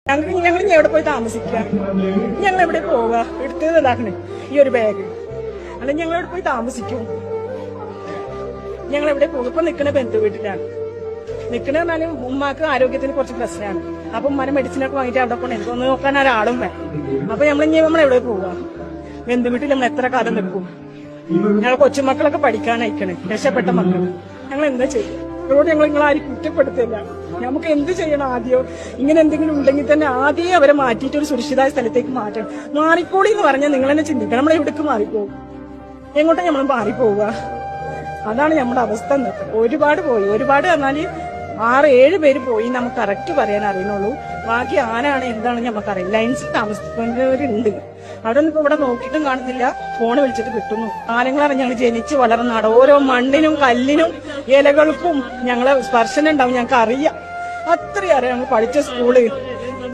ഞങ്ങൾ ഇനി എവിടെ പോയി താമസിക്കുക? ഞങ്ങൾ എവിടെ പോവുക? എടുത്തത് ഇതാക്കണേ ഈ ഒരു ബാഗ്. അല്ലെങ്കിൽ ഞങ്ങൾ എവിടെ പോയി താമസിക്കും? ഞങ്ങൾ എവിടെ പോകും? ഇപ്പൊ നിൽക്കുന്ന ബന്ധു വീട്ടിലാണ് നിൽക്കണ. എന്നാലും ഉമ്മാക്ക് ആരോഗ്യത്തിന് കുറച്ച് പ്രശ്നമാണ്. അപ്പൊ ഉമ്മാനെ മെഡിസിനൊക്കെ വാങ്ങിയിട്ട് അവിടെ പോകണം. എനിക്കൊന്ന് നോക്കാൻ ഒരാളും വേണം. അപ്പൊ നമ്മൾ എവിടെ പോവുക? ബന്ധു വീട്ടിൽ നമ്മൾ എത്ര കാലം നിൽക്കും? ഞങ്ങൾ കൊച്ചുമക്കളൊക്കെ പഠിക്കാനയക്കണേ, രക്ഷപ്പെട്ട മക്കൾ. ഞങ്ങൾ എന്താ ചെയ്യും? അതുകൊണ്ട് ഞങ്ങൾ നിങ്ങളാരും കുറ്റപ്പെടുത്തില്ല. നമുക്ക് എന്ത് ചെയ്യണം? ആദ്യം ഇങ്ങനെ എന്തെങ്കിലും ഉണ്ടെങ്കിൽ തന്നെ ആദ്യം അവരെ മാറ്റിയിട്ട് ഒരു സുരക്ഷിത സ്ഥലത്തേക്ക് മാറ്റണം. മാറിക്കോളി എന്ന് പറഞ്ഞാൽ നിങ്ങൾ തന്നെ ചിന്തിക്കണം. നമ്മൾ എവിടേക്ക് മാറിപ്പോകും? എങ്ങോട്ടാ നമ്മൾ മാറിപ്പോവുക? അതാണ് നമ്മുടെ അവസ്ഥ. ഒരുപാട് പറഞ്ഞാല് 6-7 പേര് പോയി നമുക്ക് കറക്റ്റ് പറയാൻ അറിയുന്നുള്ളൂ. ബാക്കി ആരാണ് എന്താണ് നമുക്കറിയില്ല. ലൈൻസിൽ താമസിക്കുന്നവരുണ്ട്. അവിടെ ഒന്നും ഇപ്പൊ ഇവിടെ നോക്കിയിട്ടും കാണുന്നില്ല. ഫോണ് വിളിച്ചിട്ട് കിട്ടുന്നു. കാലങ്ങളാണ് ഞങ്ങൾ ജനിച്ച് വളർന്ന നാട്. ഓരോ മണ്ണിനും കല്ലിനും ഇലകൾക്കും ഞങ്ങളെ സ്പർശനം ഉണ്ടാവും. ഞങ്ങൾക്ക് അറിയാം, അത്രയും അറിയാം. ഞങ്ങൾ പഠിച്ച സ്കൂള്